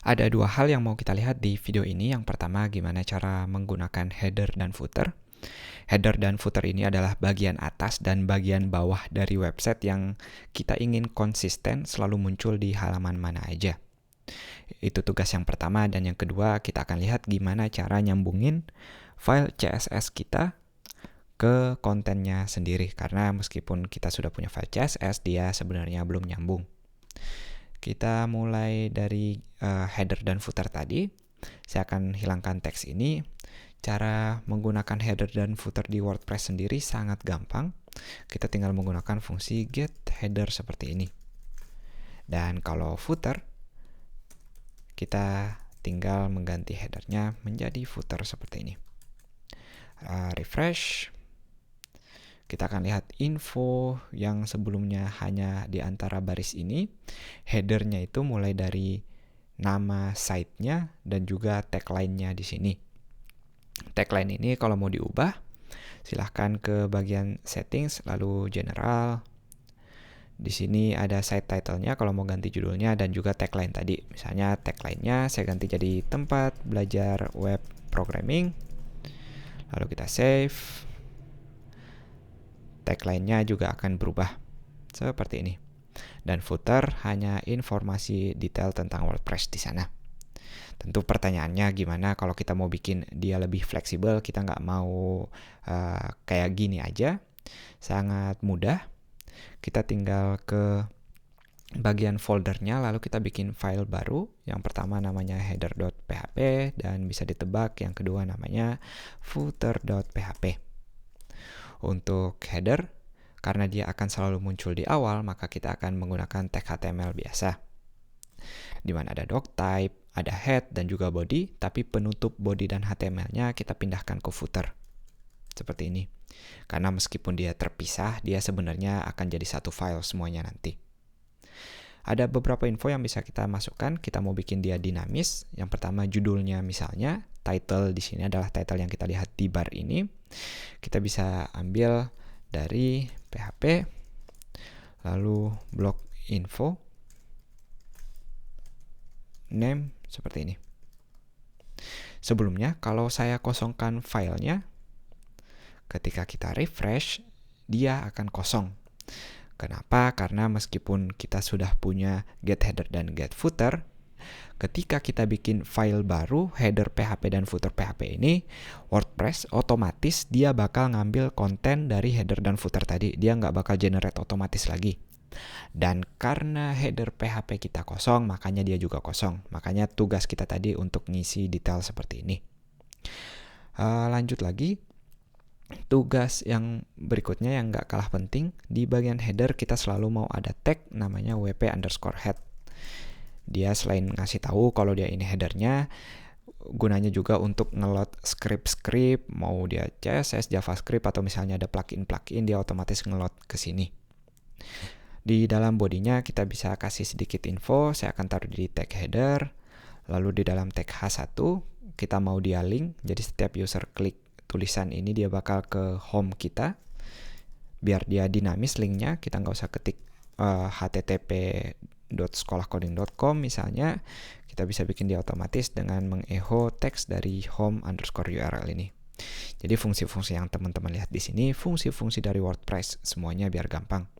Ada dua hal yang mau kita lihat di video ini. Yang pertama, gimana cara menggunakan header dan footer. Header dan footer ini adalah bagian atas dan bagian bawah dari website yang kita ingin konsisten selalu muncul di halaman mana aja. Itu tugas yang pertama, dan yang kedua kita akan lihat gimana cara nyambungin file CSS kita ke kontennya sendiri. Karena meskipun kita sudah punya file CSS, dia sebenarnya belum nyambung. Kita mulai dari header dan footer tadi. Saya akan hilangkan teks ini. Cara menggunakan header dan footer di WordPress sendiri sangat gampang. Kita tinggal menggunakan fungsi get header seperti ini. Dan kalau footer, kita tinggal mengganti headernya menjadi footer seperti ini. Refresh. Kita akan lihat info yang sebelumnya hanya di antara baris ini. Headernya itu mulai dari nama site-nya dan juga tagline-nya di sini. Tagline ini kalau mau diubah, silahkan ke bagian settings, lalu general. Di sini ada site title-nya kalau mau ganti judulnya, dan juga tagline tadi. Misalnya tagline-nya saya ganti jadi tempat belajar web programming. Lalu kita save. Tagline-nya juga akan berubah seperti ini. Dan footer hanya informasi detail tentang WordPress di sana. Tentu pertanyaannya gimana kalau kita mau bikin dia lebih fleksibel, kita nggak mau kayak gini aja. Sangat mudah. Kita tinggal ke bagian foldernya, lalu kita bikin file baru. Yang pertama namanya header.php, dan bisa ditebak yang kedua namanya footer.php. Untuk header, karena dia akan selalu muncul di awal, maka kita akan menggunakan tag HTML biasa, di mana ada doctype, ada head, dan juga body, tapi penutup body dan HTML-nya kita pindahkan ke footer. Seperti ini. Karena meskipun dia terpisah, dia sebenarnya akan jadi satu file semuanya nanti. Ada beberapa info yang bisa kita masukkan. Kita mau bikin dia dinamis. Yang pertama judulnya misalnya. Title di sini adalah title yang kita lihat di bar ini. Kita bisa ambil dari PHP, lalu blog info, name seperti ini. Sebelumnya, kalau saya kosongkan filenya, ketika kita refresh, dia akan kosong. Kenapa? Karena meskipun kita sudah punya get header dan get footer, ketika kita bikin file baru, header PHP dan footer PHP ini, WordPress otomatis dia bakal ngambil konten dari header dan footer tadi. Dia nggak bakal generate otomatis lagi. Dan karena header PHP kita kosong, makanya dia juga kosong. Makanya tugas kita tadi untuk ngisi detail seperti ini. Lanjut lagi. Tugas yang berikutnya yang nggak kalah penting, di bagian header kita selalu mau ada tag namanya wp_head. Dia selain ngasih tahu kalau dia ini headernya, gunanya juga untuk ngeload script, mau dia CSS, JavaScript, atau misalnya ada plugin, dia otomatis ngeload ke sini. Di dalam bodinya kita bisa kasih sedikit info. Saya akan taruh di tag header. Lalu di dalam tag H1 kita mau dia link. Jadi setiap user klik tulisan ini dia bakal ke home kita. Biar dia dinamis linknya, kita nggak usah ketik http://sekolahcoding.com misalnya. Kita bisa bikin dia otomatis dengan mengecho teks dari home_URL ini. Jadi fungsi-fungsi yang teman-teman lihat di sini, fungsi-fungsi dari WordPress semuanya biar gampang.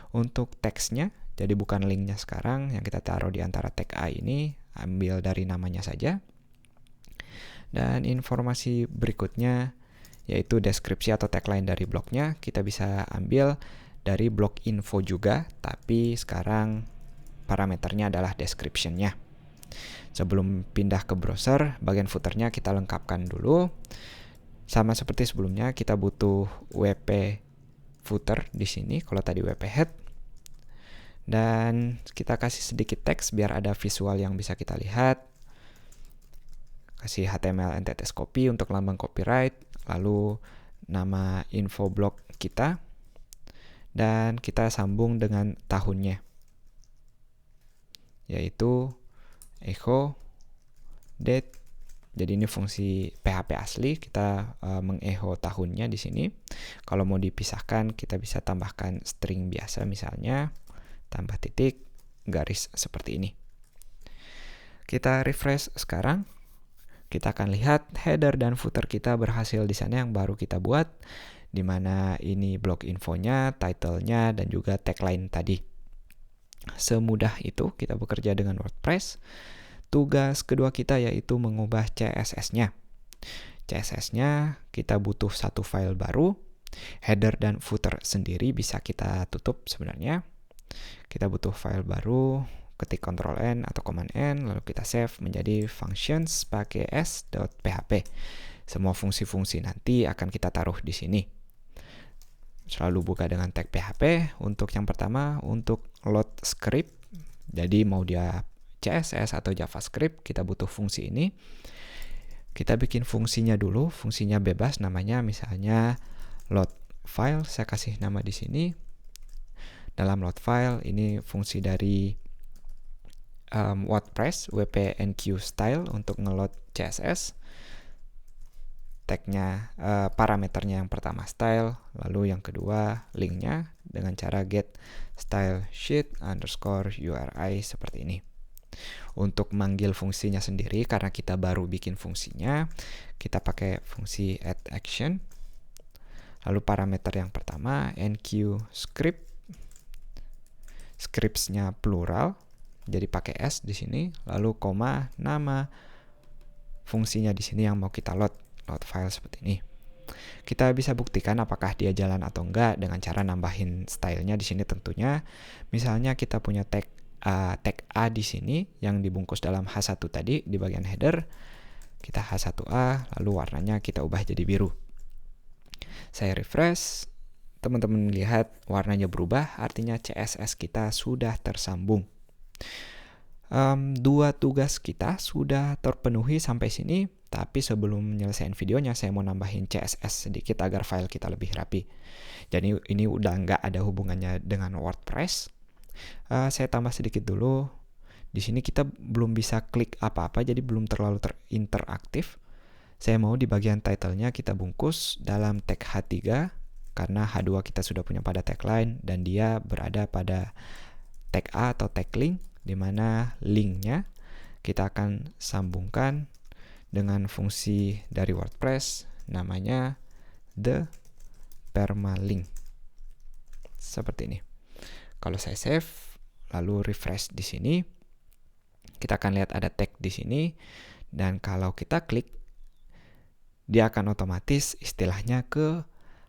Untuk teksnya, jadi bukan linknya sekarang, yang kita taruh di antara tag A ini, ambil dari namanya saja. Dan informasi berikutnya, yaitu deskripsi atau tagline dari blognya, kita bisa ambil dari blog info juga, tapi sekarang parameternya adalah description-nya. Sebelum pindah ke browser, bagian footernya kita lengkapkan dulu. Sama seperti sebelumnya, kita butuh WP footer di sini, kalau tadi WP head. Dan kita kasih sedikit teks biar ada visual yang bisa kita lihat. Kasih HTML entities copy untuk lambang copyright, lalu nama info blog kita, dan kita sambung dengan tahunnya, yaitu echo date. Jadi ini fungsi PHP asli, kita mengecho tahunnya di sini. Kalau mau dipisahkan, kita bisa tambahkan string biasa, misalnya tambah titik, garis seperti ini. Kita refresh sekarang. Kita akan lihat header dan footer kita berhasil di sana yang baru kita buat, di mana ini blog infonya, title-nya, dan juga tagline tadi. Semudah itu kita bekerja dengan WordPress. Tugas kedua kita yaitu mengubah CSS-nya. CSS-nya kita butuh satu file baru. Header dan footer sendiri bisa kita tutup sebenarnya. Kita butuh file baru. Ketik Ctrl N atau Command N, lalu kita save menjadi functions pakai s.php. Semua fungsi-fungsi nanti akan kita taruh di sini. Selalu buka dengan tag PHP. Untuk yang pertama, untuk load script. Jadi mau dia CSS atau JavaScript, kita butuh fungsi ini. Kita bikin fungsinya dulu, fungsinya bebas namanya misalnya load file. Saya kasih nama di sini. Dalam load file ini fungsi dari WordPress WP-enqueue style untuk ngeload CSS. Tagnya, parameternya yang pertama style, lalu yang kedua linknya dengan cara get style sheet underscore URI seperti ini. Untuk manggil fungsinya sendiri, karena kita baru bikin fungsinya, kita pakai fungsi add action. Lalu parameter yang pertama enqueue script, scripts-nya plural. Jadi pakai S di sini, lalu koma, nama fungsinya di sini yang mau kita load file seperti ini. Kita bisa buktikan apakah dia jalan atau enggak dengan cara nambahin stylenya di sini tentunya. Misalnya kita punya tag A di sini yang dibungkus dalam H1 tadi di bagian header. Kita H1A, lalu warnanya kita ubah jadi biru. Saya refresh, teman-teman lihat warnanya berubah, artinya CSS kita sudah tersambung. Dua tugas kita sudah terpenuhi sampai sini, tapi sebelum menyelesaikan videonya saya mau nambahin CSS sedikit agar file kita lebih rapi. Jadi ini udah nggak ada hubungannya dengan WordPress. Saya tambah sedikit dulu. Di sini kita belum bisa klik apa-apa, jadi belum terlalu interaktif. Saya mau di bagian title-nya kita bungkus dalam tag H3 karena H2 kita sudah punya pada tagline dan dia berada pada tag A atau tag link, di mana linknya kita akan sambungkan dengan fungsi dari WordPress namanya the permalink. Seperti ini. Kalau saya save, lalu refresh di sini, kita akan lihat ada tag di sini, dan kalau kita klik, dia akan otomatis istilahnya ke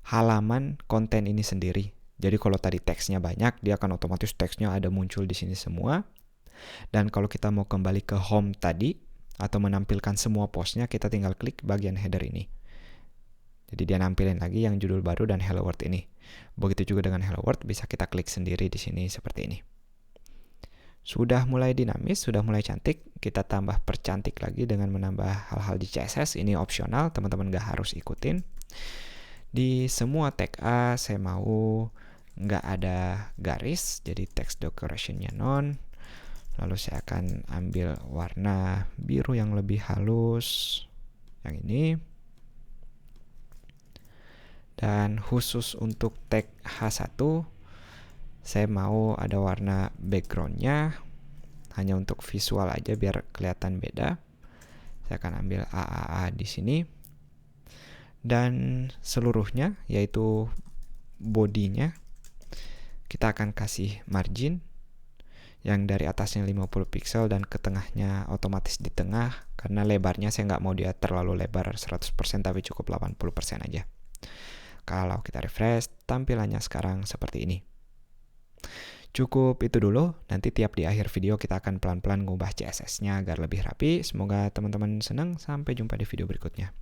halaman konten ini sendiri. Jadi kalau tadi teksnya banyak, dia akan otomatis teksnya ada muncul di sini semua. Dan kalau kita mau kembali ke home tadi, atau menampilkan semua postnya, kita tinggal klik bagian header ini. Jadi dia nampilin lagi yang judul baru dan Hello World ini. Begitu juga dengan Hello World, bisa kita klik sendiri di sini seperti ini. Sudah mulai dinamis, sudah mulai cantik. Kita tambah percantik lagi dengan menambah hal-hal di CSS. Ini opsional, teman-teman gak harus ikutin. Di semua tag A, saya mau nggak ada garis, jadi text decoration-nya none. Lalu saya akan ambil warna biru yang lebih halus, yang ini. Dan khusus untuk tag H1, saya mau ada warna background-nya, hanya untuk visual aja biar kelihatan beda. Saya akan ambil AAA di sini. Dan seluruhnya, yaitu bodinya, kita akan kasih margin yang dari atasnya 50 pixel dan ke tengahnya otomatis di tengah, karena lebarnya saya nggak mau dia terlalu lebar 100% tapi cukup 80% aja. Kalau kita refresh, tampilannya sekarang seperti ini. Cukup itu dulu, nanti tiap di akhir video kita akan pelan-pelan ngubah CSS-nya agar lebih rapi. Semoga teman-teman senang, sampai jumpa di video berikutnya.